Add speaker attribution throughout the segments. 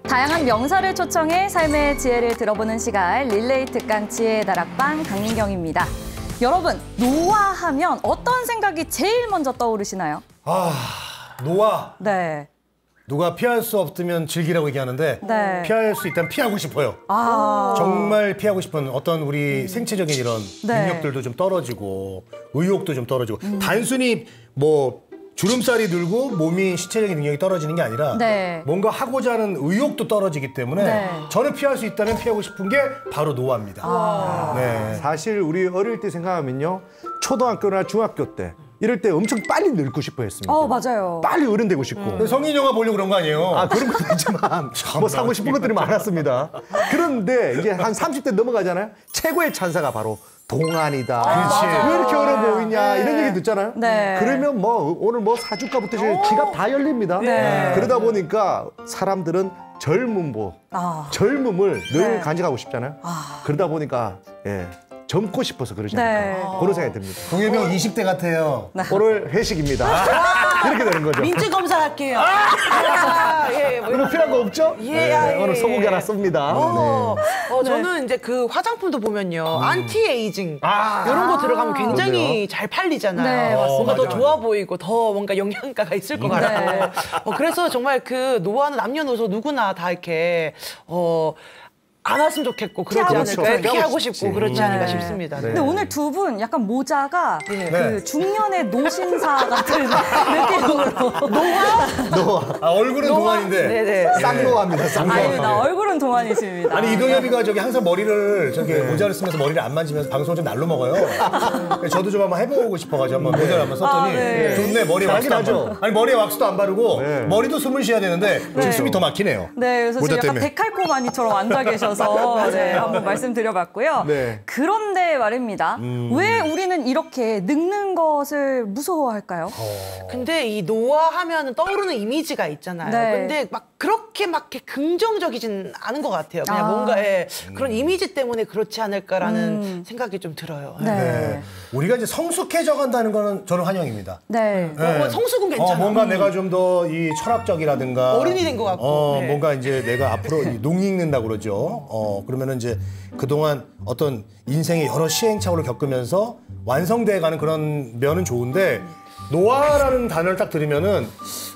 Speaker 1: 다양한 명사를 초청해 삶의 지혜를 들어보는 시간 릴레이 특강 지혜의 다락방 강민경입니다. 여러분, 노화하면 어떤 생각이 제일 먼저 떠오르시나요?
Speaker 2: 노화.
Speaker 1: 네.
Speaker 2: 누가 피할 수 없으면 즐기라고 얘기하는데
Speaker 1: 네.
Speaker 2: 피할 수 있다면 피하고 싶어요. 정말 피하고 싶은 어떤 우리 생체적인 이런
Speaker 1: 네.
Speaker 2: 능력들도 좀 떨어지고 의욕도 좀 떨어지고 단순히 뭐 주름살이 늘고 몸이 신체적인 능력이 떨어지는 게 아니라
Speaker 1: 네.
Speaker 2: 뭔가 하고자 하는 의욕도 떨어지기 때문에
Speaker 1: 네.
Speaker 2: 저는 피할 수 있다면 피하고 싶은 게 바로 노화입니다. 네.
Speaker 3: 사실 우리 어릴 때 생각하면요. 초등학교나 중학교 때 이럴 때 엄청 빨리 늙고 싶어 했습니다.
Speaker 1: 맞아요.
Speaker 3: 빨리 어른 되고 싶고.
Speaker 2: 성인 영화 보려고 그런 거 아니에요?
Speaker 3: 그런 것도 있지만 뭐 사고 싶은 것들이 많았습니다. 그런데 이제 한 30대 넘어가잖아요. 최고의 찬사가 바로 동안이다.
Speaker 2: 그렇지.
Speaker 3: 왜 이렇게 어려 보이냐 이런 얘기 듣잖아요.
Speaker 1: 네.
Speaker 3: 그러면 뭐 오늘 뭐 사줄까부터 지갑 다 열립니다.
Speaker 1: 네.
Speaker 3: 그러다 보니까 사람들은 젊음을 늘
Speaker 1: 네.
Speaker 3: 간직하고 싶잖아요. 그러다 보니까 젊고 싶어서 그러지 않을까
Speaker 1: 네.
Speaker 3: 그런 생각이 듭니다.
Speaker 2: 동해병 20대 같아요.
Speaker 3: 오늘 회식입니다. 이렇게 되는 거죠.
Speaker 4: 민증 검사할게요.
Speaker 3: 오늘 필요한 거 없죠? 오늘 소고기 하나 씁니다.
Speaker 4: 저는 이제 그 화장품도 보면요. 안티에이징 이런 거 들어가면 굉장히
Speaker 3: 그러네요.
Speaker 4: 잘 팔리잖아요.
Speaker 1: 네, 맞습니다.
Speaker 4: 뭔가 더 좋아 보이고 더 뭔가 영양가가 있을 것 같아요. 그래서 정말 그 노화는 남녀노소 누구나 다 이렇게 안 왔으면 좋겠고 그러지
Speaker 3: 그렇죠.
Speaker 4: 않을까 피하고
Speaker 3: 싶지.
Speaker 4: 싶고 그렇지 않을까 싶습니다.
Speaker 3: 네.
Speaker 1: 근데 오늘 두 분 약간 모자가
Speaker 2: 네.
Speaker 1: 그 중년의 노신사 같은 느낌으로
Speaker 2: 얼굴은 동안인데
Speaker 4: 네네.
Speaker 3: 쌍노화입니다. 쌍노화.
Speaker 1: 아닙니다. 얼굴은 동안이십니다.
Speaker 2: 아니 이동엽이가 저기 항상 머리를 저기 모자를 쓰면서 머리를 안 만지면서 방송을 좀 날로 먹어요. 저도 좀 한번 해보고 싶어가지고 한번 모자를 한번 썼더니
Speaker 1: 네.
Speaker 2: 좋네. 머리에 왁스도 안 바르고. 아니 머리에 왁스도 안 바르고
Speaker 3: 네.
Speaker 2: 머리도 숨을 쉬어야 되는데 지금 숨이 더 막히네요.
Speaker 1: 네, 그래서
Speaker 2: 모자
Speaker 1: 지금 약간
Speaker 2: 때문에.
Speaker 1: 데칼코마니처럼 앉아 계셔서 한번 말씀드려봤고요.
Speaker 3: 네.
Speaker 1: 그런데 말입니다. 왜 우리는 이렇게 늙는 것을 무서워할까요?
Speaker 4: 근데 이 노화하면 떠오르는 이미지가 있잖아요.
Speaker 1: 네.
Speaker 4: 근데 막 그렇게 막 이렇게 긍정적이진 않은 것 같아요. 그냥 뭔가 그런 이미지 때문에 그렇지 않을까라는 생각이 좀 들어요.
Speaker 2: 네. 우리가 이제 성숙해져 간다는 거는 저는 환영입니다.
Speaker 1: 네.
Speaker 4: 성숙은 괜찮아.
Speaker 2: 뭔가 내가 좀 더 이 철학적이라든가
Speaker 4: 어른이 된 것 같고. 네.
Speaker 2: 뭔가 이제 내가 앞으로 농 읽는다 그러죠. 그러면은 이제 그동안 어떤 인생의 여러 시행착오를 겪으면서 완성돼가는 그런 면은 좋은데 노화라는 단어를 딱 들으면은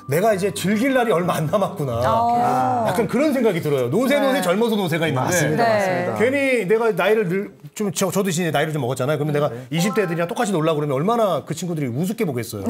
Speaker 2: 내가 이제 즐길 날이 얼마 안 남았구나. 약간 그런 생각이 들어요. 노세 젊어서 노세가 있는데.
Speaker 3: 맞습니다.
Speaker 1: 네.
Speaker 3: 맞습니다.
Speaker 2: 괜히 내가 나이를 저도 이제 나이를 좀 먹었잖아요. 그러면 내가 20대 애들이랑 똑같이 놀라고 그러면 얼마나 그 친구들이 우습게 보겠어요.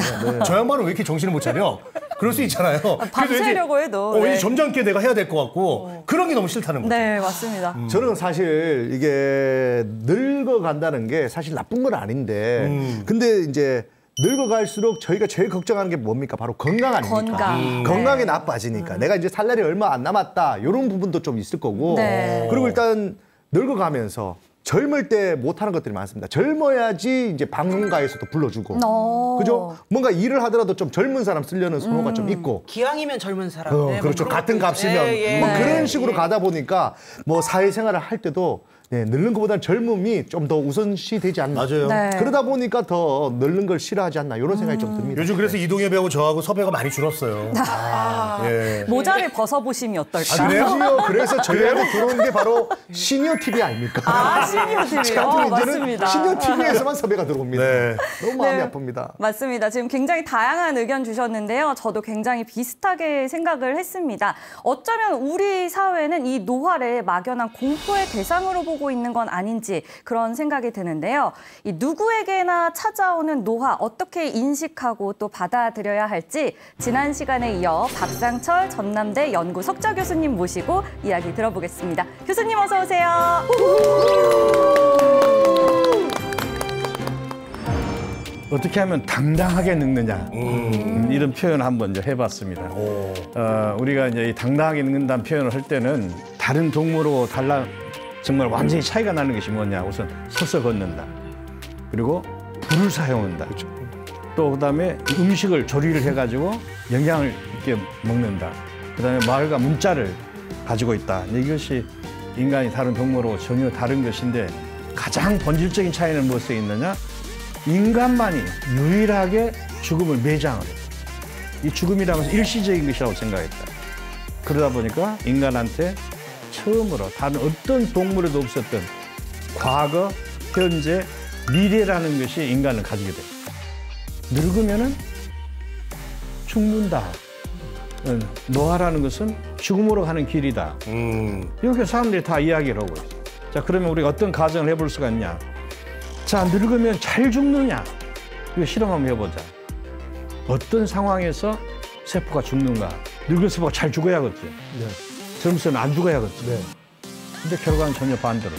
Speaker 2: 저 양반은 왜 이렇게 정신을 못 차려? 그럴 수 있잖아요.
Speaker 1: 밤새려고 해도.
Speaker 2: 왠지 점잖게 내가 해야 될 것 같고 그런 게 너무 싫다는 거죠.
Speaker 1: 네, 맞습니다.
Speaker 3: 저는 사실 이게 늙어간다는 게 사실 나쁜 건 아닌데 근데 이제 늙어갈수록 저희가 제일 걱정하는 게 뭡니까? 바로 건강 아닙니까? 건강이 나빠지니까 내가 이제 살 날이 얼마 안 남았다 이런 부분도 좀 있을 거고
Speaker 1: 네.
Speaker 3: 그리고 일단 늙어가면서 젊을 때 못하는 것들이 많습니다. 젊어야지 이제 방송가에서도 불러주고 그죠? 뭔가 일을 하더라도 좀 젊은 사람 쓰려는 선호가 좀 있고
Speaker 4: 기왕이면 젊은 사람. 네,
Speaker 3: 그렇죠.
Speaker 4: 뭐
Speaker 3: 같은
Speaker 4: 그런
Speaker 3: 값이면
Speaker 4: 예, 예.
Speaker 3: 뭐
Speaker 1: 네.
Speaker 3: 그런 식으로 가다 보니까 뭐 사회생활을 할 때도 늙는 것보다는 젊음이 좀 더 우선시 되지 않나.
Speaker 2: 맞아요.
Speaker 1: 네.
Speaker 3: 그러다 보니까 더 늙는 걸 싫어하지 않나 이런 생각이 좀 듭니다.
Speaker 2: 요즘 그래서 이동엽하고 저하고 섭외가 많이 줄었어요. 예.
Speaker 1: 모자를 벗어보시면 어떨까?
Speaker 3: 그래서 저희한테 들어온 게 바로 시니어 TV 아닙니까?
Speaker 1: 시니어 TV.
Speaker 3: 저한테는 이제는
Speaker 1: 맞습니다.
Speaker 3: 시니어 TV에서만 섭외가 들어옵니다.
Speaker 2: 네.
Speaker 3: 너무 마음이
Speaker 1: 네.
Speaker 3: 아픕니다.
Speaker 1: 맞습니다. 지금 굉장히 다양한 의견 주셨는데요. 저도 굉장히 비슷하게 생각을 했습니다. 어쩌면 우리 사회는 이 노화를 막연한 공포의 대상으로 보고 있는 건 아닌지 그런 생각이 드는데요. 이 누구에게나 찾아오는 노화 어떻게 인식하고 또 받아들여야 할지 지난 시간에 이어 박상철 전남대 연구 석좌 교수님 모시고 이야기 들어보겠습니다. 교수님 어서 오세요.
Speaker 5: 어떻게 하면 당당하게 늙느냐 이런 표현을 한번 이제 해봤습니다. 우리가 이제 이 당당하게 늙는다는 표현을 할 때는 다른 동물하고 정말 완전히 차이가 나는 것이 뭐냐? 우선 서서 걷는다. 그리고 불을 사용한다. 또 그다음에 음식을 조리를 해가지고 영양을 있게 먹는다. 그다음에 말과 문자를 가지고 있다. 이것이 인간이 다른 동물하고 전혀 다른 것인데 가장 본질적인 차이는 무엇에 있느냐? 인간만이 유일하게 죽음을 매장을 해요. 이 죽음이라면서 일시적인 것이라고 생각했다. 그러다 보니까 인간한테 처음으로 다른 어떤 동물에도 없었던 과거, 현재, 미래라는 것이 인간을 가지게 돼요. 늙으면은 죽는다. 노화라는 것은 죽음으로 가는 길이다. 이렇게 사람들이 다 이야기를 하고 있어요. 자, 그러면 우리가 어떤 가정을 해볼 수가 있냐? 자, 늙으면 잘 죽느냐? 이거 실험 한번 해보자. 어떤 상황에서 세포가 죽는가? 늙은 세포가 잘 죽어야겠지.
Speaker 3: 네.
Speaker 5: 젊은 세포는 안 죽어야겠지.
Speaker 3: 네.
Speaker 5: 근데 결과는 전혀 반대로.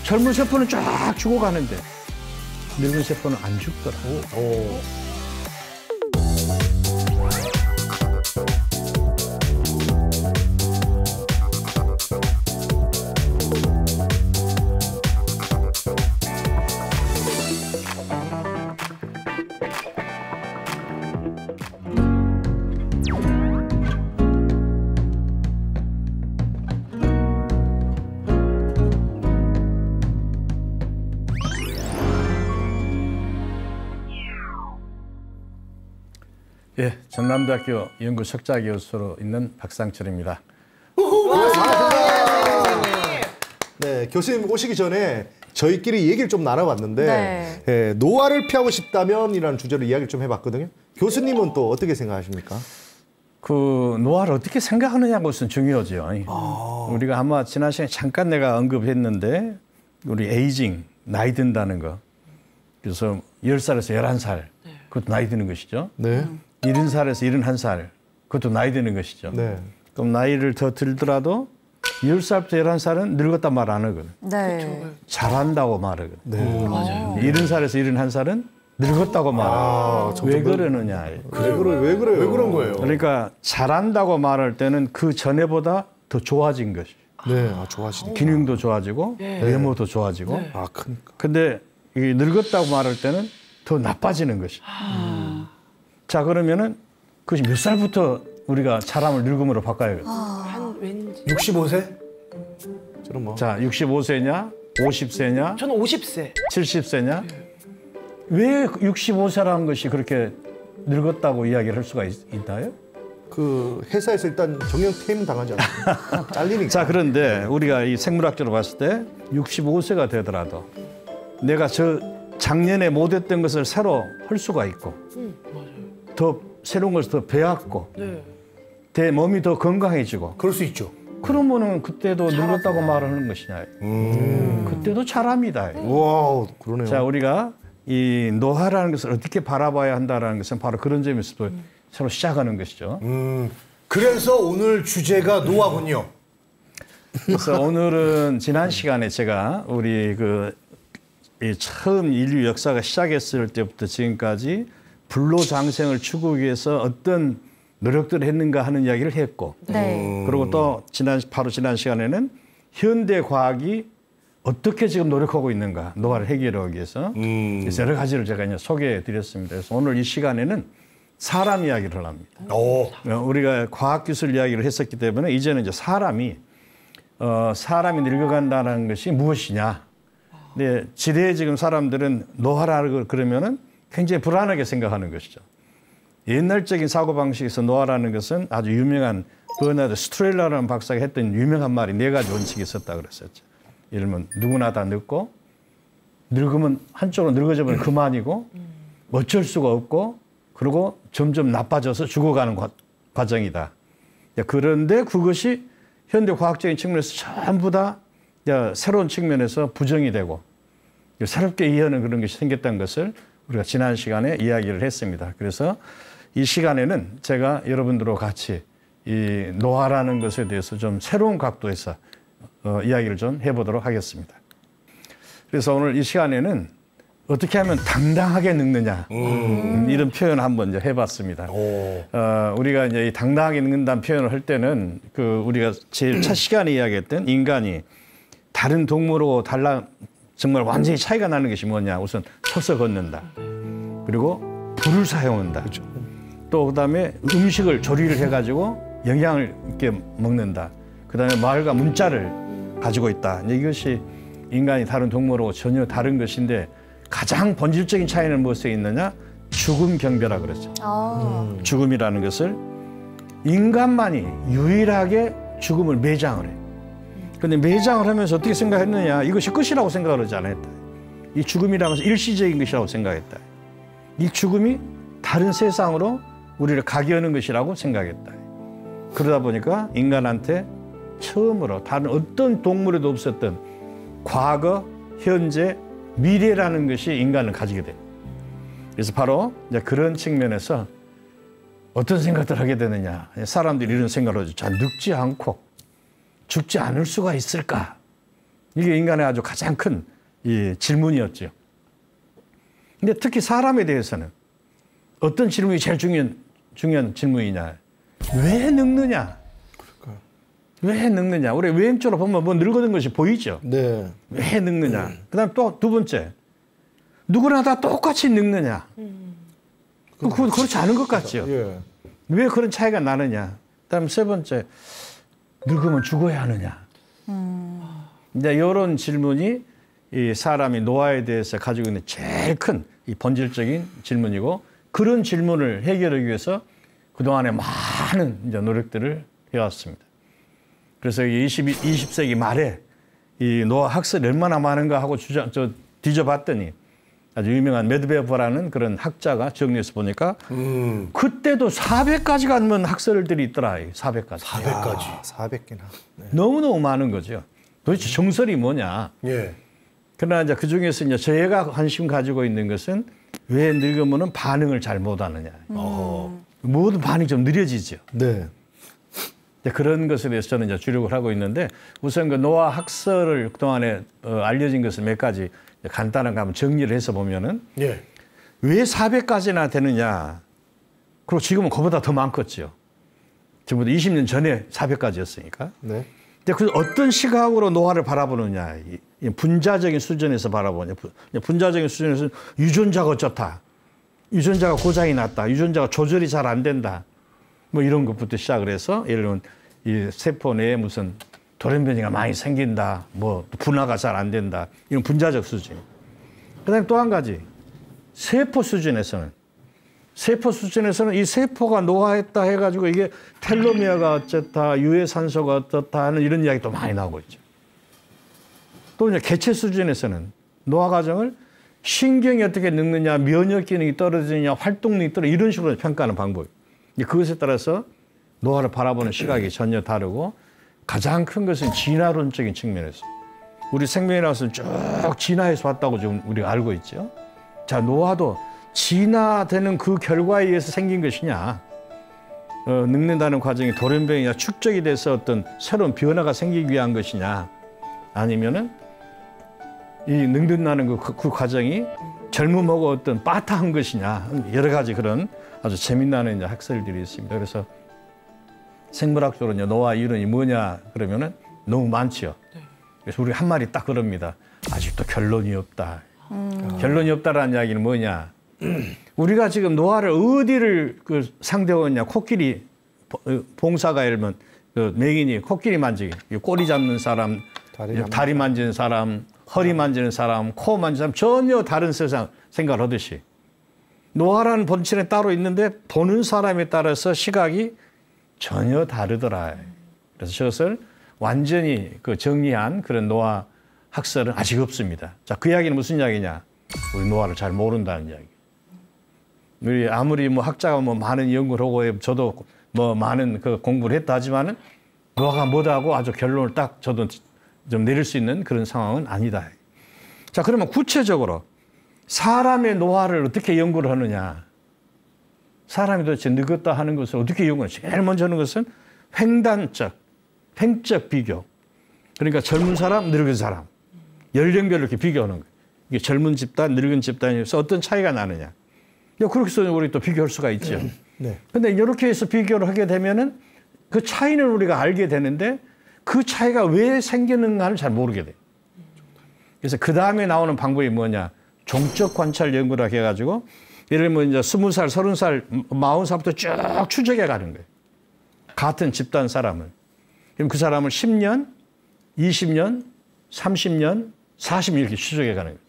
Speaker 5: 젊은 세포는 쫙 죽어가는데 늙은 세포는 안 죽더라. 예, 전남대학교 연구 석좌 교수로 있는 박상철입니다.
Speaker 3: 네, 교수님 오시기 전에 저희끼리 얘기를 좀 나눠봤는데
Speaker 1: 네.
Speaker 3: 예, 노화를 피하고 싶다면이라는 주제로 이야기를 좀 해봤거든요. 교수님은 또 어떻게 생각하십니까?
Speaker 5: 그 노화를 어떻게 생각하느냐가 우선 중요하죠. 우리가 아마 지난 시간에 잠깐 내가 언급했는데 우리 에이징, 나이 든다는 거. 그래서 10살에서 11살, 그것도 나이 드는 것이죠.
Speaker 3: 네.
Speaker 5: 70살에서 71살, 그것도 나이 드는 것이죠.
Speaker 3: 네.
Speaker 5: 그럼 나이를 더 들더라도 10살부터 11살은 늙었다 말 안 하거든.
Speaker 1: 네.
Speaker 5: 잘한다고 말하거든.
Speaker 3: 네.
Speaker 4: 맞아요.
Speaker 5: 70살에서 71살은 늙었다고 말하거든. 왜 그러느냐.
Speaker 3: 왜 그래요? 왜 그래요?
Speaker 2: 왜 그런 거예요?
Speaker 5: 그러니까 잘한다고 말할 때는 그 전에보다 더 좋아진 것이.
Speaker 3: 네, 아, 좋아하시네.
Speaker 5: 기능도 좋아지고 외모도 좋아지고.
Speaker 3: 아, 그러니까.
Speaker 5: 근데 이 늙었다고 말할 때는 더 나빠지는 것이. 자, 그러면은 그것이 몇 살부터 우리가 사람을 늙음으로 바꿔야겠어.
Speaker 4: 한 왠지
Speaker 2: 65세?
Speaker 3: 저는 뭐
Speaker 5: 자, 65세냐, 50세냐,
Speaker 4: 저는 50세.
Speaker 5: 70세냐? 왜 65세라는 것이 그렇게 늙었다고 이야기를 할 수가 있나요?
Speaker 3: 그 회사에서 일단 정형 퇴임 당하지 않아요? 잘리니까.
Speaker 5: 자, 그런데 우리가 이 생물학적으로 봤을 때 65세가 되더라도 내가 저 작년에 못했던 것을 새로 할 수가 있고
Speaker 4: 맞아요.
Speaker 5: 더 새로운 것을 더 배웠고
Speaker 4: 네.
Speaker 5: 내 몸이 더 건강해지고
Speaker 2: 그럴 수 있죠.
Speaker 5: 그러면은 그때도 늙었다고 말하는 것이냐. 그때도 잘합니다.
Speaker 3: 와, 그러네요.
Speaker 5: 자, 우리가 이 노화라는 것을 어떻게 바라봐야 한다는 것은 바로 그런 점에서도 새로 시작하는 것이죠.
Speaker 2: 그래서 오늘 주제가 노화군요.
Speaker 5: 그래서 오늘은 지난 시간에 제가 우리 이 처음 인류 역사가 시작했을 때부터 지금까지 불로장생을 추구하기 위해서 어떤 노력들을 했는가 하는 이야기를 했고,
Speaker 1: 네.
Speaker 5: 그리고 또 바로 지난 시간에는 현대 과학이 어떻게 지금 노력하고 있는가, 노화를 해결하기 위해서 그래서 여러 가지를 제가 이제 소개해 드렸습니다. 그래서 오늘 이 시간에는 사람 이야기를 합니다. 우리가 과학기술 이야기를 했었기 때문에 이제는 이제 사람이 늙어간다는 것이 무엇이냐. 근데 지대에 지금 사람들은 노화라고 그러면은 굉장히 불안하게 생각하는 것이죠. 옛날적인 사고방식에서 노화라는 것은 아주 유명한 버나드 스트렐라라는 박사가 했던 유명한 말이 4가지 원칙이 있었다 그랬었죠. 예를 들면 누구나 다 늙고 늙으면 한쪽으로 늙어지면 그만이고 어쩔 수가 없고 그리고 점점 나빠져서 죽어가는 과정이다. 그런데 그것이 현대 과학적인 측면에서 전부 다 새로운 측면에서 부정이 되고 새롭게 이해하는 그런 것이 생겼다는 것을 우리가 지난 시간에 이야기를 했습니다. 그래서 이 시간에는 제가 여러분들과 같이 이 노화라는 것에 대해서 좀 새로운 각도에서 이야기를 좀 해보도록 하겠습니다. 그래서 오늘 이 시간에는 어떻게 하면 당당하게 늙느냐 이런 표현을 한번 이제 해봤습니다. 우리가 이제 이 당당하게 늙는다는 표현을 할 때는 우리가 제일 첫 시간에 이야기했던 인간이 다른 동물하고 정말 완전히 차이가 나는 것이 뭐냐. 우선 서서 걷는다. 그리고 불을 사용한다. 그렇죠. 또 그다음에 음식을 조리를 해가지고 영양을 있게 먹는다. 그다음에 말과 문자를 가지고 있다. 이것이 인간이 다른 동물하고 전혀 다른 것인데 가장 본질적인 차이는 무엇에 있느냐? 죽음 경배라 그러죠. 죽음이라는 것을 인간만이 유일하게 죽음을 매장을 해. 근데 매장을 하면서 어떻게 생각했느냐? 이것이 끝이라고 생각을 하지 않았다. 이 죽음이라면서 일시적인 것이라고 생각했다. 이 죽음이 다른 세상으로 우리를 가게 하는 것이라고 생각했다. 그러다 보니까 인간한테 처음으로 다른 어떤 동물에도 없었던 과거, 현재, 미래라는 것이 인간을 가지게 돼요. 그래서 바로 이제 그런 측면에서 어떤 생각들을 하게 되느냐. 사람들이 이런 생각을 하죠. 자, 늙지 않고 죽지 않을 수가 있을까? 이게 인간의 아주 가장 큰 이 질문이었죠. 근데 특히 사람에 대해서는 어떤 질문이 제일 중요한 질문이냐. 왜 늙느냐? 왜 늙느냐? 우리 외형적으로 보면 뭐 늙어든 것이 보이죠?
Speaker 3: 네.
Speaker 5: 왜 늙느냐? 그 다음 또 두 번째. 누구나 다 똑같이 늙느냐? 그건 그렇지 않은 것 같죠?
Speaker 3: 예.
Speaker 5: 왜 그런 차이가 나느냐? 그 다음 세 번째. 늙으면 죽어야 하느냐? 이제 이런 질문이 이 사람이 노화에 대해서 가지고 있는 제일 큰 이 본질적인 질문이고 그런 질문을 해결하기 위해서 그동안에 많은 이제 노력들을 해왔습니다. 그래서 20세기 말에 이 노화 학설이 얼마나 많은가 하고 뒤져봤더니 아주 유명한 메드베프라는 그런 학자가 정리해서 보니까 그때도 400가지가 넘는 학설들이 있더라. 400가지.
Speaker 2: 400가지.
Speaker 3: 400개나. 네.
Speaker 5: 너무너무 많은 거죠. 도대체 정설이 뭐냐.
Speaker 2: 예.
Speaker 5: 그러나 이제 그 중에서 이제 저희가 관심 가지고 있는 것은 왜 늙으면은 반응을 잘 못하느냐. 모든 반응이 좀 느려지죠.
Speaker 3: 네.
Speaker 5: 그런 것에 대해서 저는 이제 주력을 하고 있는데 우선 그 노화 학설을 그동안에 알려진 것을 몇 가지 간단한 거 한번 정리를 해서 보면은
Speaker 2: 예.
Speaker 5: 왜 400가지나 되느냐. 그리고 지금은 그보다 더 많겠죠. 지금부터 20년 전에 400가지였으니까.
Speaker 3: 네.
Speaker 5: 근데 그 어떤 시각으로 노화를 바라보느냐. 이 분자적인 수준에서 바라보냐. 분자적인 수준에서 유전자가 어쩌다. 유전자가 고장이 났다. 유전자가 조절이 잘 안 된다. 뭐 이런 것부터 시작을 해서 예를 들면 이 세포 내에 무슨 돌연변이가 많이 생긴다. 뭐 분화가 잘 안 된다. 이런 분자적 수준. 그다음에 또 한 가지. 세포 수준에서는 이 세포가 노화했다 해가지고 이게 텔로미어가 어쩌다, 유해산소가 어떻다 하는 이런 이야기 또 많이 나오고 있죠. 또 이제 개체 수준에서는 노화 과정을 신경이 어떻게 늙느냐, 면역 기능이 떨어지느냐, 활동력이 떨어지느냐 이런 식으로 평가하는 방법이에요. 그것에 따라서 노화를 바라보는 시각이 전혀 다르고 가장 큰 것은 진화론적인 측면에서 우리 생명이라서 쭉 진화해서 왔다고 지금 우리가 알고 있죠. 자, 노화도 진화되는 그 결과에 의해서 생긴 것이냐, 늙는다는 과정이 돌연변이냐 축적이 돼서 어떤 새로운 변화가 생기기 위한 것이냐, 아니면은 이 늙는다는 그 과정이 젊음하고 어떤 빠타한 것이냐, 여러 가지 그런 아주 재미나는 이제 학설들이 있습니다. 그래서 생물학적으로 이제 노화 이론이 뭐냐 그러면은 너무 많죠. 그래서 우리 한 말이 딱 그럽니다. 아직도 결론이 없다. 결론이 없다라는 이야기는 뭐냐? 우리가 지금 노화를 어디를 그 상대하고 있냐? 코끼리 봉사가 예를 들면 그 맹인이 코끼리 만지기, 꼬리 잡는 사람, 다리 만지는 사람, 허리 만지는 사람, 코 만지는 사람 전혀 다른 세상 생각을 하듯이 노화라는 본질에 따로 있는데 보는 사람에 따라서 시각이 전혀 다르더라. 그래서 저것을 완전히 그 정리한 그런 노화 학설은 아직 없습니다. 자, 그 이야기는 무슨 이야기냐? 우리 노화를 잘 모른다는 이야기. 우리 아무리 뭐 학자가 뭐 많은 연구를 하고 저도 뭐 많은 그 공부를 했다 하지만은 노화가 뭐다고 아주 결론을 딱 저도 좀 내릴 수 있는 그런 상황은 아니다. 자, 그러면 구체적으로 사람의 노화를 어떻게 연구를 하느냐? 사람이 도대체 늙었다 하는 것을 어떻게 연구하느냐? 제일 먼저 하는 것은 횡적 비교. 그러니까 젊은 사람, 늙은 사람. 연령별로 이렇게 비교하는 거예요. 이게 젊은 집단, 늙은 집단에서 어떤 차이가 나느냐. 그렇게 해서 우리 또 비교할 수가 있죠.
Speaker 3: 네.
Speaker 5: 근데 이렇게 해서 비교를 하게 되면은 그 차이는 우리가 알게 되는데 그 차이가 왜 생기는가를 잘 모르게 돼요. 그래서 그 다음에 나오는 방법이 뭐냐. 종적 관찰 연구라 해가지고 예를 들면 이제 20살, 30살, 40살부터 쭉 추적해 가는 거예요. 같은 집단 사람을. 그럼 그 사람을 10년, 20년, 30년, 40년 이렇게 추적해 가는 거예요.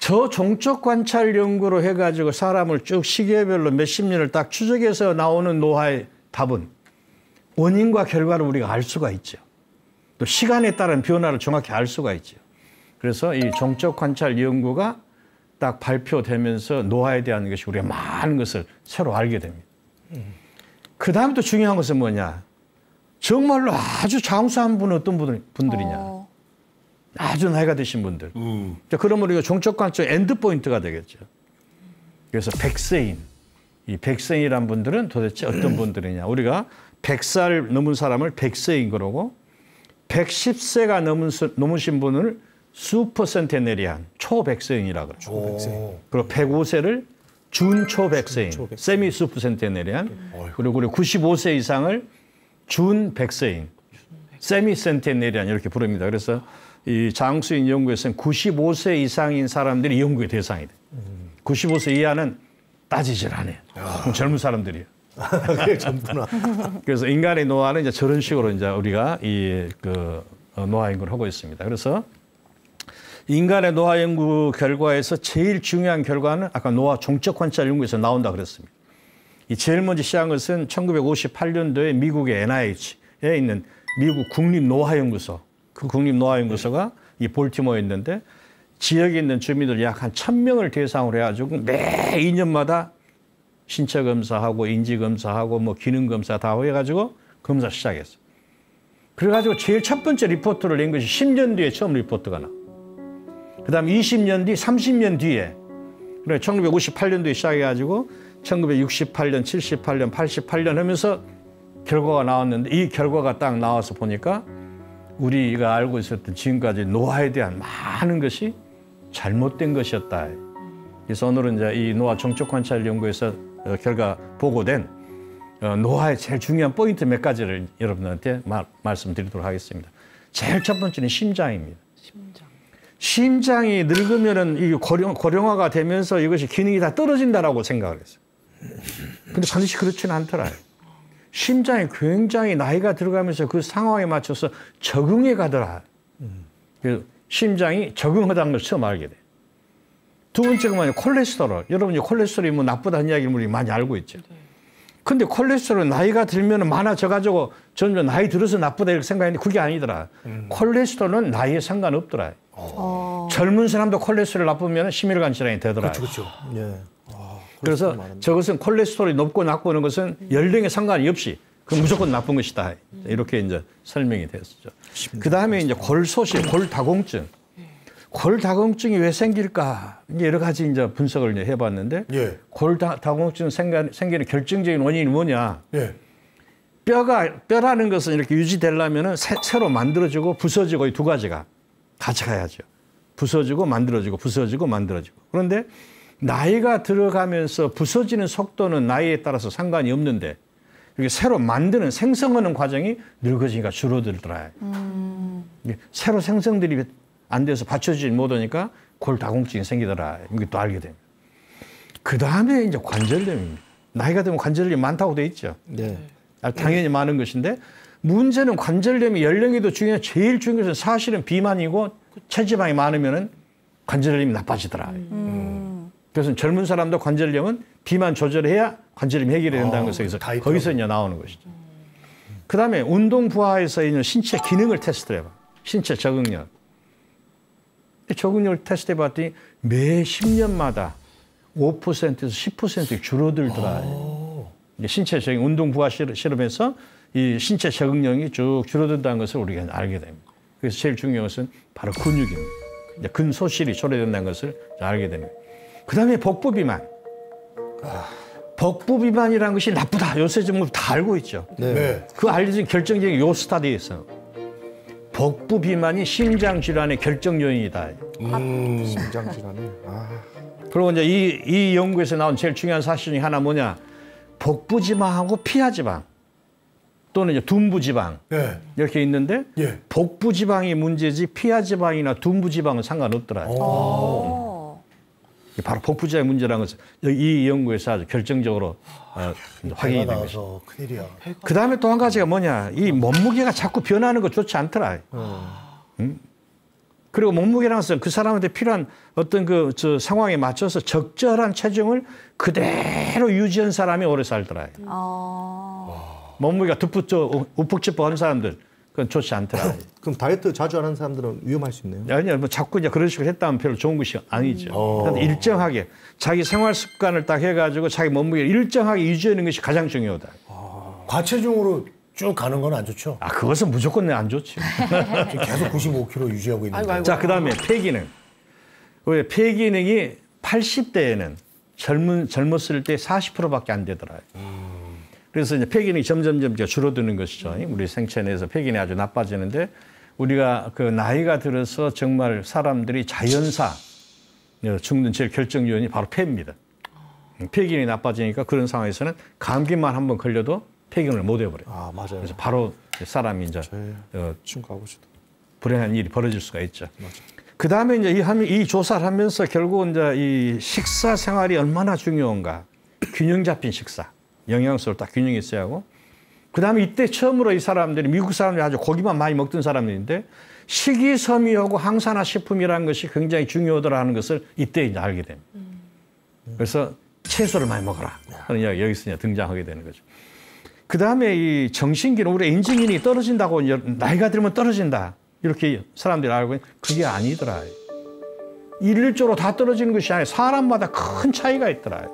Speaker 5: 저종적 관찰 연구로 해가지고 사람을 쭉 시기별로 몇십 년을 딱 추적해서 나오는 노화의 답은 원인과 결과를 우리가 알 수가 있죠. 또 시간에 따른 변화를 정확히 알 수가 있죠. 그래서 이 종적 관찰 연구가 딱 발표되면서 노화에 대한 것이 우리가 많은 것을 새로 알게 됩니다. 그 다음 또 중요한 것은 뭐냐. 정말로 아주 장수한 분은 어떤 분들이냐. 아주 나이가 드신 분들. 자, 그러면 우리가 종적 관찰 엔드포인트가 되겠죠. 그래서 100세인. 이 100세이란 분들은 도대체 어떤 분들이냐. 우리가 100살 넘은 사람을 100세인 그러고 110세가 넘으신 분을 슈퍼센테네리안, 초100세인이라고 그러죠. 그리고 105세를 준초100세인, 세미 슈퍼센테네리안, 그리고 우리 95세 이상을 준100세인, 세미 센테네리안 이렇게 부릅니다. 그래서 이 장수인 연구에서는 95세 이상인 사람들이 연구의 대상이 돼. 95세 이하는 따지질 않아요. 젊은 사람들이에요.
Speaker 2: 그게 전부나.
Speaker 5: 그래서 인간의 노화는 이제 저런 식으로 이제 우리가 노화 연구를 하고 있습니다. 그래서 인간의 노화 연구 결과에서 제일 중요한 결과는 아까 노화 종적 관찰 연구에서 나온다 그랬습니다. 이 제일 먼저 시작한 것은 1958년도에 미국의 NIH에 있는 미국 국립노화연구소. 그 국립노화연구소가 이 볼티모어에 있는데 지역에 있는 주민들 약 한 1000명을 대상으로 해가지고 매 2년마다 신체 검사하고 인지 검사하고 뭐 기능 검사 다 해가지고 검사 시작했어. 그래가지고 제일 첫 번째 리포트를 낸 것이 10년 뒤에 처음 리포트가 나. 그다음 20년 뒤, 30년 뒤에 그래 1958년도에 시작해가지고 1968년, 78년, 88년 하면서 결과가 나왔는데 이 결과가 딱 나와서 보니까 우리가 알고 있었던 지금까지 노화에 대한 많은 것이 잘못된 것이었다. 그래서 오늘은 이제 이 노화 종적 관찰 연구에서 결과 보고된 노화의 제일 중요한 포인트 몇 가지를 여러분들한테 말씀드리도록 하겠습니다. 제일 첫 번째는 심장입니다. 심장이 늙으면은 이 고령화가 되면서 이것이 기능이 다 떨어진다라고 생각을 했어요. 근데 반드시 그렇지는 않더라요. 심장이 굉장히 나이가 들어가면서 그 상황에 맞춰서 적응해 가더라. 그래서 심장이 적응하다는 걸 처음 알게 돼. 두 번째가 뭐냐, 콜레스테롤. 여러분이 콜레스테롤이 뭐 나쁘다는 이야기를 우리 많이 알고 있죠. 근데 콜레스테롤은 나이가 들면 많아져가지고 저는 나이 들어서 나쁘다 이렇게 생각했는데 그게 아니더라. 콜레스테롤은 나이에 상관없더라. 젊은 사람도 콜레스테롤 나쁘면 심혈관 질환이 되더라.
Speaker 2: 그렇죠. 예.
Speaker 5: 그래서 저것은 콜레스테롤이 높고 낮고 하는 것은 연령에 상관이 없이 그 무조건 나쁜 것이다. 이렇게 이제 설명이 됐었죠. 그 다음에 이제 골소실, 골다공증. 골다공증이 왜 생길까? 여러 가지 이제 분석을 이제 해봤는데,
Speaker 2: 예.
Speaker 5: 골다공증 생기는 결정적인 원인이 뭐냐?
Speaker 2: 예.
Speaker 5: 뼈라는 것은 이렇게 유지되려면은 새로 만들어지고 부서지고 이 두 가지가 같이 가야죠. 부서지고 만들어지고 부서지고 만들어지고. 그런데 나이가 들어가면서 부서지는 속도는 나이에 따라서 상관이 없는데 이렇게 새로 만드는 생성하는 과정이 늙어지니까 줄어들더라. 새로 생성들이 안 돼서 받쳐주지 못하니까 골다공증이 생기더라. 이게 또 알게 됩니다. 그 다음에 이제 관절염입니다. 나이가 들면 관절염이 많다고 돼 있죠.
Speaker 2: 네.
Speaker 5: 당연히 많은 것인데 문제는 관절염이 연령에도 중요한 제일 중요한 것은 사실은 비만이고 체지방이 많으면은 관절염이 나빠지더라. 그래서 젊은 사람도 관절염은 비만 조절해야 관절염이 해결이 된다는 것에서 거기서 이제 나오는 것이죠. 그 다음에 운동 부하에서 있는 신체 기능을 테스트해봐. 신체 적응력. 적응력을 테스트해봤더니 매 10년마다 5%에서 10% 줄어들더라. 신체적인 운동 부하 실험에서 이 신체 적응력이 쭉 줄어든다는 것을 우리가 알게 됩니다. 그래서 제일 중요한 것은 바로 근육입니다. 근소실이 초래된다는 것을 알게 됩니다. 그 다음에 복부 비만. 복부 비만이라는 것이 나쁘다. 요새 좀 다 알고 있죠.
Speaker 2: 네.
Speaker 5: 그 알려진 결정적인 요 스타디에서 복부 비만이 심장 질환의 결정 요인이다.
Speaker 3: 심장 질환이.
Speaker 5: 그리고 이제 이 연구에서 나온 제일 중요한 사실 중에 하나 뭐냐? 복부 지방하고 피하 지방 또는 이제 둔부 지방
Speaker 2: 네.
Speaker 5: 이렇게 있는데
Speaker 2: 예.
Speaker 5: 복부 지방이 문제지 피하 지방이나 둔부 지방은 상관없더라. 바로 복부 지방의 문제라는 것을 이 연구에서 아주 결정적으로 확인이 된 것이죠.
Speaker 2: 큰일이야.
Speaker 5: 그 다음에 또 한 가지가 뭐냐? 이 몸무게가 자꾸 변하는 거 좋지 않더라. 그리고 몸무게라는 것은 그 사람한테 필요한 어떤 저 상황에 맞춰서 적절한 체중을 그대로 유지한 사람이 오래 살더라요. 몸무게가 우푹집어 한 사람들 그건 좋지 않더라.
Speaker 3: 그럼 다이어트 자주 하는 사람들은 위험할 수 있네요.
Speaker 5: 아니요, 뭐 자꾸 이제 그런 식으로 했다면 별로 좋은 것이 아니죠. 그런데 일정하게 자기 생활 습관을 딱 해가지고 자기 몸무게를 일정하게 유지하는 것이 가장 중요하다.
Speaker 2: 과체중으로 쭉 가는 건 안 좋죠.
Speaker 5: 아, 그것은 무조건 안 좋죠.
Speaker 2: 지금 계속 95kg 유지하고 있는데.
Speaker 4: 아이고.
Speaker 5: 자, 그다음에 폐기능. 왜 폐기능이 80대에는 젊었을 때 40%밖에 안 되더라요. 그래서 이제 폐기능이 점점 줄어드는 것이죠. 우리 생체 내에서 폐기능이 아주 나빠지는데 우리가 그 나이가 들어서 정말 사람들이 자연사 죽는 제일 결정 요인이 바로 폐입니다. 폐기능이 나빠지니까 그런 상황에서는 감기만 한번 걸려도 폐기능을 못 해버려요.
Speaker 3: 아, 맞아요.
Speaker 5: 그래서 바로 사람이 이제
Speaker 3: 친구 아버지도.
Speaker 5: 불행한 일이 벌어질 수가 있죠. 그 다음에 이제 이 조사를 하면서 결국 이제 이 식사 생활이 얼마나 중요한가. 균형 잡힌 식사. 영양소를 딱 균형이 있어야 하고. 그 다음에 이때 처음으로 이 사람들이 미국 사람들이 아주 고기만 많이 먹던 사람들인데 식이섬유하고 항산화 식품이라는 것이 굉장히 중요하더라는 것을 이때 이제 알게 됩니다. 그래서 채소를 많이 먹어라. 하는 이야기 여기서 이제 등장하게 되는 거죠. 그 다음에 이 정신기능, 우리 인지기능이 떨어진다고 나이가 들면 떨어진다. 이렇게 사람들이 알고 있는데 그게 아니더라. 일률적으로 다 떨어지는 것이 아니라 사람마다 큰 차이가 있더라.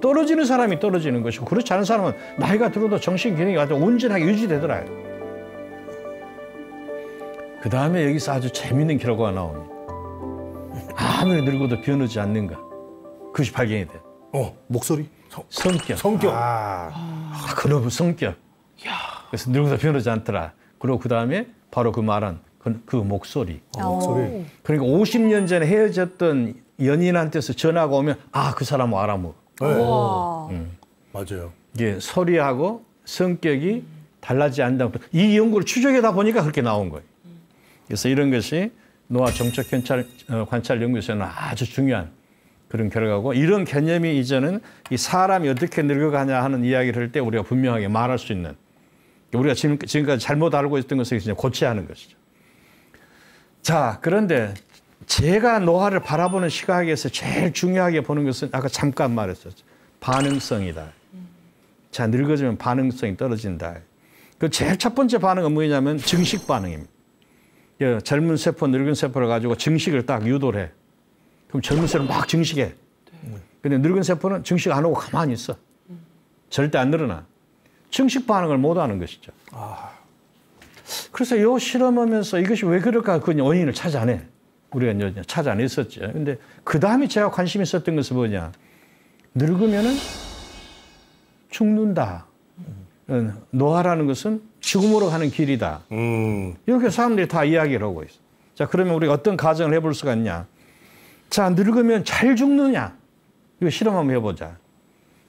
Speaker 5: 떨어지는 사람이 떨어지는 것이고 그렇지 않은 사람은 나이가 들어도 정신기능이 아주 온전하게 유지되더라. 그 다음에 여기서 아주 재밌는 결과가 나옵니다. 아무리 늙어도 변하지 않는가. 그것이 발견이 돼요.
Speaker 3: 목소리?
Speaker 5: 성격.
Speaker 2: 성격.
Speaker 5: 그놈의 성격. 그래서 늙어도 변하지 않더라. 그리고 그 다음에 바로 그 말한 그 목소리.
Speaker 3: 목소리.
Speaker 5: 그러니까 50년 전에 헤어졌던 연인한테서 전화가 오면 그 사람 알아먹어.
Speaker 2: 맞아요.
Speaker 5: 이게 소리하고 성격이 달라지지 않는다. 이 연구를 추적하다 보니까 그렇게 나온 거예요. 그래서 이런 것이 노화 정책 관찰 연구에서는 아주 중요한 그런 결과고 이런 개념이 이제는 이 사람이 어떻게 늙어가냐 하는 이야기를 할 때 우리가 분명하게 말할 수 있는 우리가 지금까지 잘못 알고 있었던 것을 이제 고쳐야 하는 것이죠. 자, 그런데 제가 노화를 바라보는 시각에서 제일 중요하게 보는 것은 아까 잠깐 말했었죠. 반응성이다. 자, 늙어지면 반응성이 떨어진다. 그 제일 첫 번째 반응은 뭐냐면 증식 반응입니다. 젊은 세포, 늙은 세포를 가지고 증식을 딱 유도를 해. 그럼 젊은 세포는 막 증식해. 근데 늙은 세포는 증식 안 하고 가만히 있어. 절대 안 늘어나. 증식 반응을 못 하는 것이죠. 그래서 이 실험하면서 이것이 왜 그럴까 그 원인을 찾아내. 우리가 이제 찾아냈었죠. 근데 그 다음에 제가 관심 있었던 것은 뭐냐. 늙으면은 죽는다. 노화라는 것은 죽음으로 가는 길이다. 이렇게 사람들이 다 이야기를 하고 있어. 자, 그러면 우리가 어떤 가정을 해볼 수가 있냐. 자, 늙으면 잘 죽느냐. 이거 실험 한번 해보자.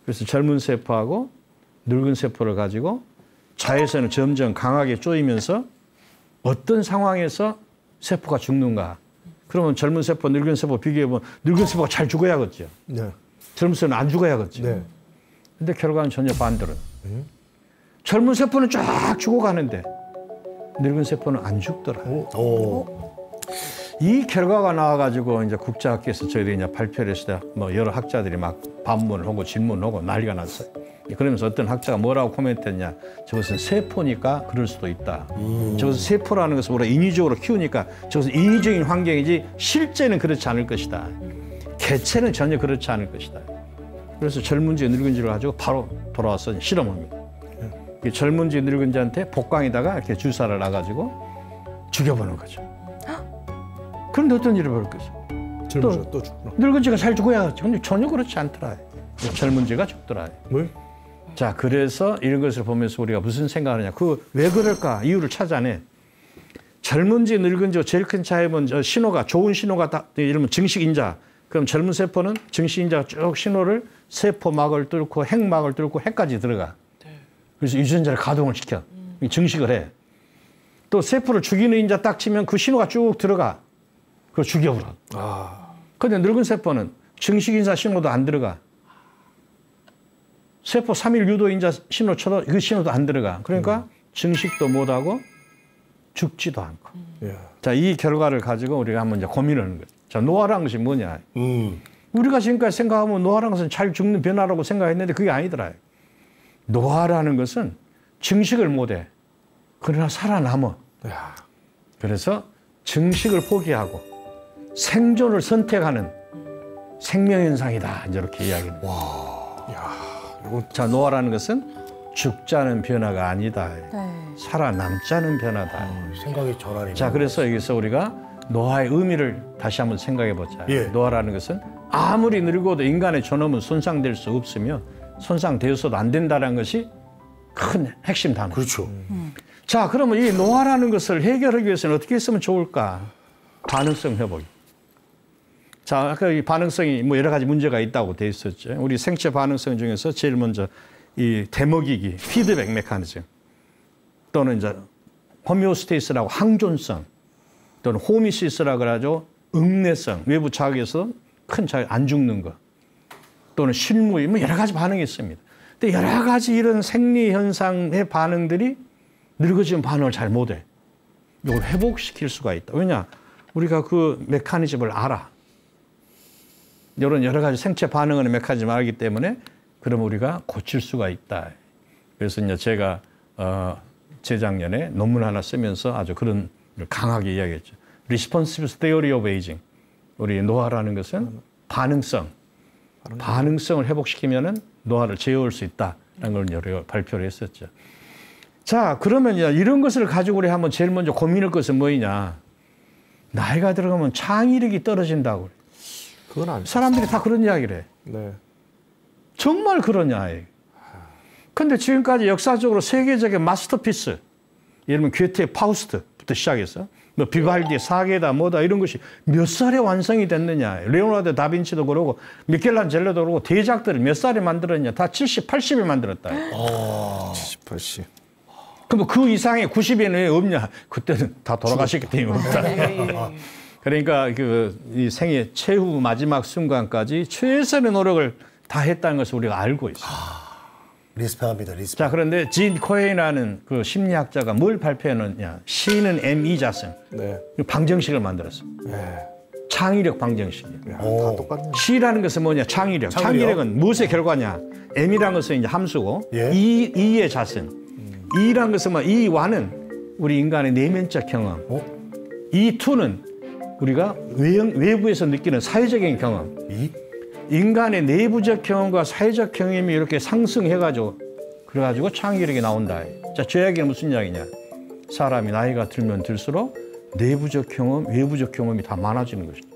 Speaker 5: 그래서 젊은 세포하고 늙은 세포를 가지고 자외선을 점점 강하게 쪼이면서 어떤 상황에서 세포가 죽는가. 그러면 젊은 세포, 늙은 세포 비교해보면 늙은 세포가 잘 죽어야겠죠.
Speaker 3: 네.
Speaker 5: 젊은 세포는 안 죽어야겠죠.
Speaker 3: 네.
Speaker 5: 근데 결과는 전혀 반대로. 젊은 세포는 쫙 죽어가는데 늙은 세포는 안 죽더라. 이 결과가 나와가지고 이제 국제학회에서 저희들이 이제 발표를 했을 때 뭐 여러 학자들이 막 반문을 하고 질문을 하고 난리가 났어요. 그러면서 어떤 학자가 뭐라고 코멘트했냐. 저것은 세포니까 그럴 수도 있다. 저것은 세포라는 것을 우리가 인위적으로 키우니까 저것은 인위적인 환경이지 실제는 그렇지 않을 것이다. 개체는 전혀 그렇지 않을 것이다. 그래서 젊은지 늙은지를 가지고 바로 돌아와서 실험합니다. 젊은지 늙은지한테 복강에다가 이렇게 주사를 놔가지고 죽여보는 거죠. 그런데 어떤 일이 벌어질 것이죠?
Speaker 3: 또 죽구나.
Speaker 5: 늙은지가 잘 죽어야겠죠. 근데 전혀 그렇지 않더라. 젊은지가 죽더라.
Speaker 3: 뭘?
Speaker 5: 자, 그래서 이런 것을 보면서 우리가 무슨 생각을 하냐. 왜 그럴까? 이유를 찾아내. 젊은지, 늙은지 제일 큰 차이는 신호가, 좋은 신호가 딱, 이러면 증식인자. 그럼 젊은 세포는 증식인자가 쭉 신호를 세포막을 뚫고 핵막을 뚫고 핵까지 들어가. 그래서 유전자를 가동을 시켜. 증식을 해. 또 세포를 죽이는 인자 딱 치면 그 신호가 쭉 들어가. 그걸 죽여버려. 그런데 늙은 세포는 증식인자 신호도 안 들어가. 세포 3일 유도인자 신호 쳐도 그 신호도 안 들어가. 그러니까 증식도 못하고 죽지도 않고.
Speaker 2: 예.
Speaker 5: 자, 이 결과를 가지고 우리가 한번 이제 고민하는 거죠. 자, 노화라는 것이 뭐냐? 우리가 지금까지 생각하면 노화라는 것은 잘 죽는 변화라고 생각했는데 그게 아니더라요. 노화라는 것은 증식을 못해. 그러나 살아남아.
Speaker 2: 야.
Speaker 5: 그래서 증식을 포기하고 생존을 선택하는 생명현상이다. 이렇게 이야기합니다. 자, 노화라는 것은 죽자는 변화가 아니다.
Speaker 1: 네.
Speaker 5: 살아남자는 변화다.
Speaker 2: 생각의 전환이.
Speaker 5: 자, 그래서 여기서 우리가 노화의 의미를 다시 한번 생각해 보자.
Speaker 2: 예.
Speaker 5: 노화라는 것은 아무리 늙어도 인간의 존엄은 손상될 수 없으며 손상되어서도 안 된다는 것이 큰 핵심 단어.
Speaker 2: 그렇죠.
Speaker 5: 자, 그러면 이 노화라는 것을 해결하기 위해서는 어떻게 했으면 좋을까? 반응성 회복이. 자, 아까 이 반응성이 뭐 여러 가지 문제가 있다고 돼 있었죠. 우리 생체 반응성 중에서 제일 먼저 이 대먹이기, 피드백 메커니즘, 또는 이제 호메오스테이스라고 항존성, 또는 호미시스라고 하죠. 응내성, 외부 자극에서 큰 자극 안 죽는 것, 또는 실무의 뭐 여러 가지 반응이 있습니다. 근데 여러 가지 이런 생리 현상의 반응들이 늙어지면 반응을 잘 못해. 이걸 회복시킬 수가 있다. 왜냐? 우리가 그 메커니즘을 알아. 이런 여러 가지 생체 반응하는 메커니즘을 알기 때문에 그럼 우리가 고칠 수가 있다. 그래서 이제 제가 재작년에 논문 하나 쓰면서 아주 그런 걸 강하게 이야기했죠. Responsive Theory of Aging. 우리 노화라는 것은 반응성을 회복시키면은 노화를 제어할 수 있다라는 걸 여러 발표를 했었죠. 자, 그러면 이런 것을 가지고 우리 한번 제일 먼저 고민할 것은 뭐냐? 나이가 들어가면 창의력이 떨어진다고.
Speaker 3: 그건 아니죠.
Speaker 5: 사람들이 다 그런 이야기를 해.
Speaker 3: 네.
Speaker 5: 정말 그러냐. 근데 지금까지 역사적으로 세계적인 마스터피스, 예를 들면 괴테의 파우스트부터 시작해서 뭐 비발디의 사계다 뭐다 이런 것이 몇 살에 완성이 됐느냐. 레오나르도 다빈치도 그러고 미켈란젤로도 그러고 대작들을 몇 살에 만들었냐. 다 70, 80에 만들었다.
Speaker 3: 70, 80.
Speaker 5: 그럼 그 이상의 90에는 왜 없냐? 그때는 다 돌아가셨기 때문에 없다. 그러니까 이 생애 최후 마지막 순간까지 최선의 노력을 다 했다는 것을 우리가 알고 있어요.
Speaker 2: 리스펙합니다. 리스펙.
Speaker 5: 자, 그런데 진 코헤인이라는 그 심리학자가 뭘 발표했느냐? C는 ME 자성.
Speaker 3: 네.
Speaker 5: 방정식을 만들었어.
Speaker 3: 네.
Speaker 5: 창의력 방정식이에요.
Speaker 3: 다 똑같네요.
Speaker 5: C라는 것은 뭐냐? 창의력. 창의력은 무엇의 결과냐? M이라는 것은 이제 함수고,
Speaker 2: 예.
Speaker 5: E의 자성. E라는 것은 뭐, E와는 우리 인간의 내면적 경험. E2는 우리가 외부에서 느끼는 사회적인 경험. 인간의 내부적 경험과 사회적 경험이 이렇게 상승해가지고 그래가지고 창의력이 나온다. 자, 저 이야기는 무슨 이야기냐? 사람이 나이가 들면 들수록 내부적 경험, 외부적 경험이 다 많아지는 것이다.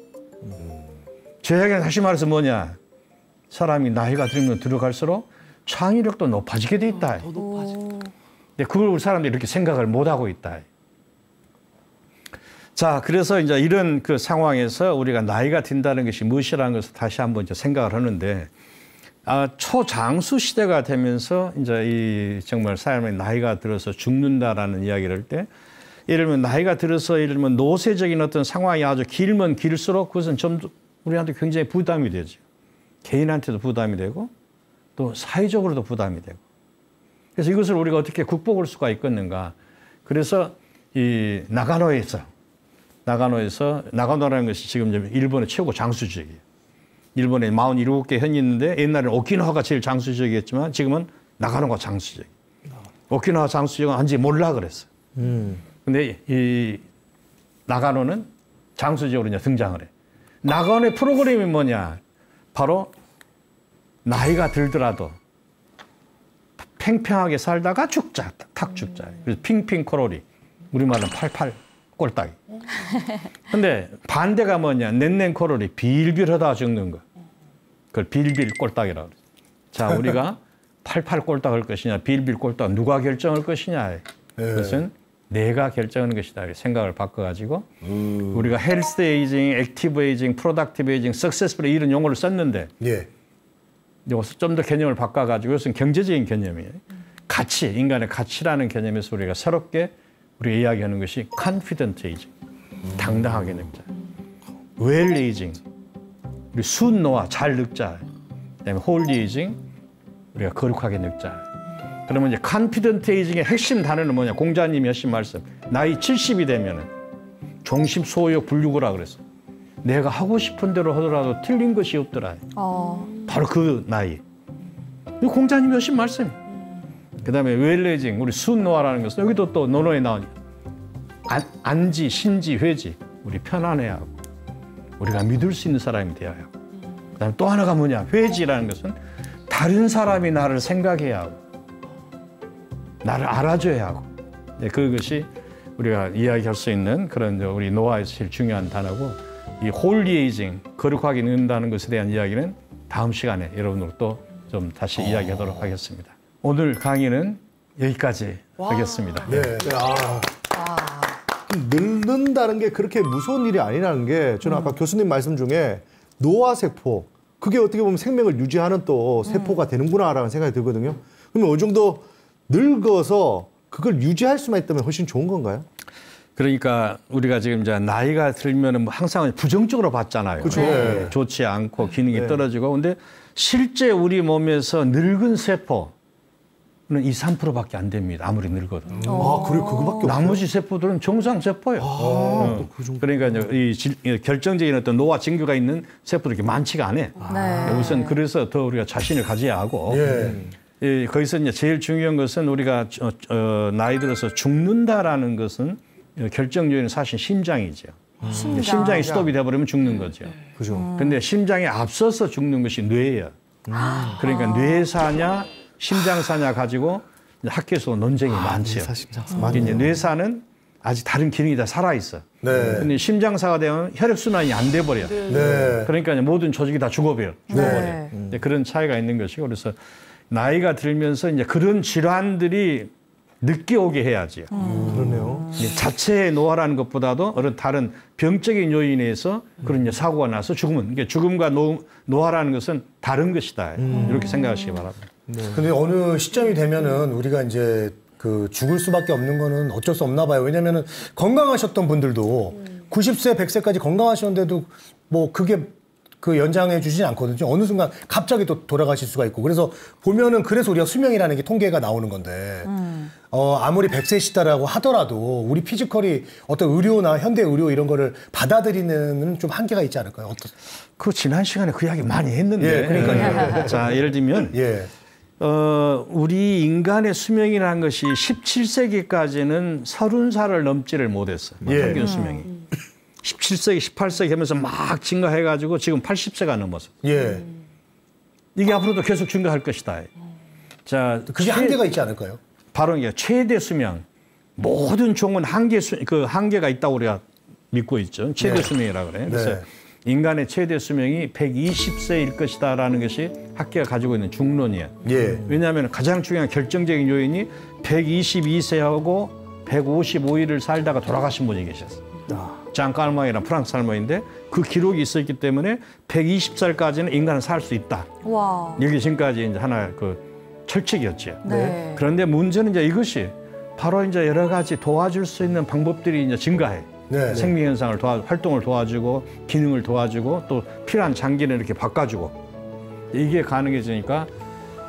Speaker 5: 저 이야기는 다시 말해서 뭐냐? 사람이 나이가 들면 들어갈수록 창의력도 높아지게 돼 있다.
Speaker 4: 더 높아지고.
Speaker 5: 근데 그걸 우리 사람들이 이렇게 생각을 못 하고 있다. 자, 그래서 이제 이런 그 상황에서 우리가 나이가 든다는 것이 무엇이라는 것을 다시 한번 이제 생각을 하는데, 초장수 시대가 되면서 이제 이 정말 사람의 나이가 들어서 죽는다라는 이야기를 할 때, 예를 들면 나이가 들어서 예를 들면 노쇠적인 어떤 상황이 아주 길면 길수록 그것은 좀 우리한테 굉장히 부담이 되죠. 개인한테도 부담이 되고 또 사회적으로도 부담이 되고. 그래서 이것을 우리가 어떻게 극복할 수가 있겠는가. 그래서 이 나가노라는 것이 지금 일본의 최고 장수 지역이에요. 일본에 47개 현이 있는데 옛날에는 오키나와가 제일 장수 지역이었지만 지금은 나가노가 장수 지역. 오키나와 장수 지역은 완전히 몰라 그랬어요. 근데 이 나가노는 장수 지역으로 이제 등장을 해. 나가노의 프로그램이 뭐냐? 바로 나이가 들더라도 팽팽하게 살다가 죽자, 탁 죽자. 그래서 핑핑 코로리, 우리말은 팔팔 꼴딱이. 근데 반대가 뭐냐? 낸낸 코로리, 빌빌하다 죽는 거. 그걸 빌빌 꼴딱이라고 그러죠. 자, 우리가 팔팔 꼴딱 할 것이냐, 빌빌 꼴딱 누가 결정할 것이냐. 그것은 내가 결정하는 것이다. 생각을 바꿔가지고 우리가 헬스 에이징, 액티브 에이징, 프로덕티브 에이징, 석세스풀 이런 용어를 썼는데 이것을 좀 더 개념을 바꿔가지고 이것은 경제적인 개념이에요. 가치, 인간의 가치라는 개념에서 우리가 새롭게 우리가 이야기하는 것이 confident aging, 당당하게 늙자. well aging, 우리 순노화, 잘 늙자. 그다음에 holy aging, 우리가 거룩하게 늙자. 그러면 이제 컨피던트 에이징의 핵심 단어는 뭐냐? 공자님이 하신 말씀. 나이 70이 되면은 종심 소욕 불육으라 그랬어. 내가 하고 싶은 대로 하더라도 틀린 것이 없더라. 바로 그 나이. 이 공자님이 하신 말씀. 그다음에 웰레징, 우리 순노화라는 것은 여기도 또 논어에 나오니까 안지, 신지, 회지. 우리 편안해야 하고 우리가 믿을 수 있는 사람이 되어야 하고. 그다음에 또 하나가 뭐냐? 회지라는 것은 다른 사람이 나를 생각해야 하고 나를 알아줘야 하고. 네, 그것이 우리가 이야기할 수 있는 그런 우리 노화에서 제일 중요한 단어고, 이 홀리에이징, 거룩하게 늙는다는 것에 대한 이야기는 다음 시간에 여러분으로 또 좀 다시 이야기하도록 하겠습니다. 오늘 강의는 여기까지 하겠습니다.
Speaker 2: 네.
Speaker 3: 늙는다는 게 그렇게 무서운 일이 아니라는 게 저는 아까 교수님 말씀 중에 노화세포, 그게 어떻게 보면 생명을 유지하는 또 세포가 되는구나라는 생각이 들거든요. 그러면 어느 정도 늙어서 그걸 유지할 수만 있다면 훨씬 좋은 건가요?
Speaker 5: 그러니까 우리가 지금 이제 나이가 들면은 항상 부정적으로 봤잖아요.
Speaker 3: 그렇죠.
Speaker 5: 네. 좋지 않고 기능이 떨어지고. 근데 실제 우리 몸에서 늙은 세포는 2, 3%밖에 안 됩니다. 아무리 늙어도.
Speaker 3: 아, 그래, 그거밖에 없어요?
Speaker 5: 나머지 세포들은 정상 세포예요. 그러니까 이제 이 결정적인 어떤 노화 징후가 있는 세포들이 그렇게 많지가 않아요.
Speaker 1: 네.
Speaker 5: 우선 그래서 더 우리가 자신을 가져야 하고.
Speaker 2: 예.
Speaker 5: 거기서 이제 제일 중요한 것은 우리가 나이 들어서 죽는다라는 것은 결정 요인은 사실 심장이죠. 심장이 스톱이 돼버리면 죽는 거죠.
Speaker 3: 그죠.
Speaker 5: 근데 심장에 앞서서 죽는 것이 뇌예요. 그러니까 뇌사냐 심장사냐 가지고 학계에서 논쟁이 많죠. 이제 뇌사는 아직 다른 기능이 다 살아있어.
Speaker 2: 네.
Speaker 5: 근데 심장사가 되면 혈액순환이 안 돼버려.
Speaker 2: 네.
Speaker 5: 그러니까 모든 조직이 다 죽어버려.
Speaker 1: 네.
Speaker 5: 그런 차이가 있는 것이고, 그래서 나이가 들면서 이제 그런 질환들이 늦게 오게 해야지요.
Speaker 3: 그러네요.
Speaker 5: 자체의 노화라는 것보다도 다른 병적인 요인에 의해서 그런 이제 사고가 나서 죽으면, 그러니까 죽음과 노화라는 것은 다른 것이다. 이렇게 생각하시기 바랍니다.
Speaker 2: 근데 어느 시점이 되면은 우리가 이제 그 죽을 수밖에 없는 거는 어쩔 수 없나 봐요. 왜냐면은 건강하셨던 분들도 90세, 100세까지 건강하셨는데도 뭐 그게 그 연장해 주지는 않거든요. 어느 순간 갑자기 또 돌아가실 수가 있고. 그래서 보면은 그래서 우리가 수명이라는 게 통계가 나오는 건데, 아무리 100세시다라고 하더라도 우리 피지컬이 어떤 의료나 현대 의료 이런 거를 받아들이는 좀 한계가 있지 않을까요? 어떠세요?
Speaker 5: 그 지난 시간에 그 이야기 많이 했는데.
Speaker 2: 예, 그러니까요.
Speaker 5: 자, 예를 들면,
Speaker 2: 예.
Speaker 5: 우리 인간의 수명이라는 것이 17세기까지는 30살을 넘지를 못했어요.
Speaker 2: 예.
Speaker 5: 평균 수명이. 17세기, 18세기 하면서 막 증가해가지고 지금 80세가 넘었어.
Speaker 2: 예.
Speaker 5: 이게 앞으로도 계속 증가할 것이다. 자,
Speaker 2: 그게 한계가 있지 않을까요?
Speaker 5: 바로 이게 최대 수명. 모든 종은 한계가 있다고 우리가 믿고 있죠. 최대
Speaker 2: 네.
Speaker 5: 수명이라 그래요. 그래서
Speaker 2: 네.
Speaker 5: 인간의 최대 수명이 120세일 것이다라는 것이 학계가 가지고 있는 중론이에요.
Speaker 2: 예.
Speaker 5: 왜냐하면 가장 중요한 결정적인 요인이 122세하고 155일을 살다가 돌아가신 분이 계셨어요. 장 깔망이라는 프랑스 할머니인데 그 기록이 있었기 때문에 120살까지는 인간은 살 수 있다.
Speaker 1: 와.
Speaker 5: 이게 지금까지 이제 하나의 그 철칙이었죠.
Speaker 1: 네.
Speaker 5: 그런데 문제는 이제 이것이 바로 이제 여러 가지 도와줄 수 있는 방법들이 이제 증가해.
Speaker 2: 네.
Speaker 5: 생명 현상을 활동을 도와주고 기능을 도와주고 또 필요한 장기를 이렇게 바꿔주고 이게 가능해지니까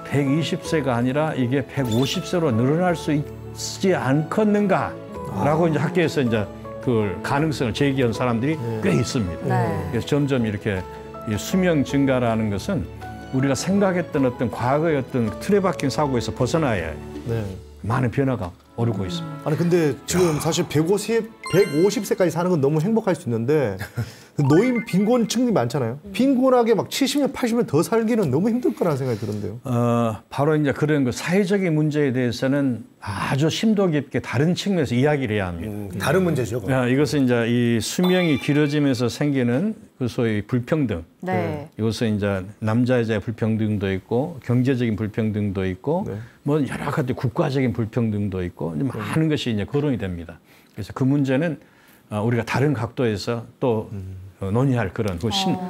Speaker 5: 120세가 아니라 이게 150세로 늘어날 수 있지 않겠는가라고 이제 학계에서 이제 그 가능성을 제기한 사람들이 꽤 있습니다.
Speaker 1: 네.
Speaker 5: 그래서 점점 이렇게 이 수명 증가라는 것은 우리가 생각했던 어떤 과거의 어떤 틀에 박힌 사고에서 벗어나야
Speaker 3: 네.
Speaker 5: 많은 변화가 오르고 있습니다.
Speaker 3: 아니 근데 지금 사실 150세까지 사는 건 너무 행복할 수 있는데 노인 빈곤층이 많잖아요. 빈곤하게 막 70년, 80년 더 살기는 너무 힘들 거라는 생각이 드는데요.
Speaker 5: 바로 이제 그런 그 사회적인 문제에 대해서는 아주 심도 깊게 다른 측면에서 이야기를 해야 합니다.
Speaker 2: 다른 문제죠. 그건.
Speaker 5: 이것은 이제 이 수명이 길어지면서 생기는 그 소위 불평등.
Speaker 1: 네.
Speaker 5: 이것은 이제 남자 여자의 불평등도 있고 경제적인 불평등도 있고
Speaker 3: 네.
Speaker 5: 뭐 여러 가지 국가적인 불평등도 있고 이제 많은 것이 이제 거론이 됩니다. 그래서 그 문제는 우리가 다른 각도에서 또 논의할 그런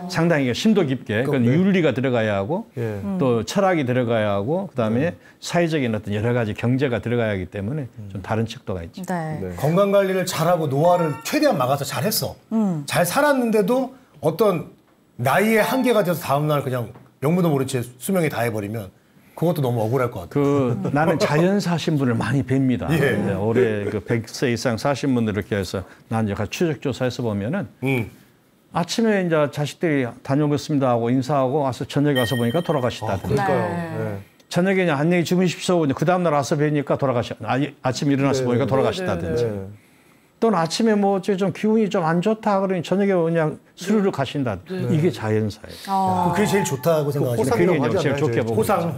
Speaker 5: 상당히 심도 깊게 그건 윤리가 들어가야 하고
Speaker 3: 예.
Speaker 5: 또 철학이 들어가야 하고 그다음에 사회적인 어떤 여러 가지 경제가 들어가야 하기 때문에 좀 다른 측도가 있죠.
Speaker 1: 네.
Speaker 3: 네.
Speaker 2: 건강 관리를 잘하고 노화를 최대한 막아서 잘했어. 잘 살았는데도 어떤 나이의 한계가 돼서 다음날 그냥 명무도 모른 채 수명이 다 해버리면 그것도 너무 억울할 것 같아요.
Speaker 5: 그 나는 자연 사신 분을 많이 뵙니다.
Speaker 2: 예.
Speaker 5: 네, 올해 그 100세 이상 사신 분들 이렇게 해서 난 이제 추적 조사해서 보면은 아침에 이제 자식들이 다녀오겠습니다 하고 인사하고 와서 저녁에 와서 보니까 돌아가시다든지.
Speaker 3: 그러니까요.
Speaker 5: 저녁에 그냥 안녕히 주무십시오. 그 다음날 와서 뵈니까 아침에 일어나서 보니까 돌아가시다든지. 또는 아침에 뭐 좀 기운이 좀 안 좋다 그러니 저녁에 그냥 수류를 가신다. 이게 자연사예요.
Speaker 2: 그게 제일 좋다고 생각하시는
Speaker 3: 호상이라고
Speaker 5: 그게
Speaker 3: 하지
Speaker 5: 제일
Speaker 3: 않나요?
Speaker 5: 좋게 보고
Speaker 2: 호상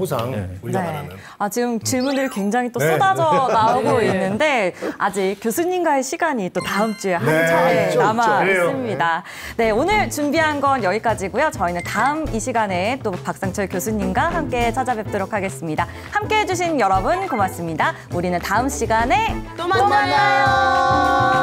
Speaker 2: 우리가 말하는.
Speaker 1: 아, 지금 질문들이 굉장히 또
Speaker 2: 네.
Speaker 1: 쏟아져 나오고 있는데 아직 교수님과의 시간이 또 다음 주에 한 차례
Speaker 2: 있죠,
Speaker 1: 남아
Speaker 2: 있죠.
Speaker 1: 있습니다. 네, 오늘 준비한 건 여기까지고요. 저희는 다음 이 시간에 또 박상철 교수님과 함께 찾아뵙도록 하겠습니다. 함께 해주신 여러분 고맙습니다. 우리는 다음 시간에
Speaker 4: 또 만나요.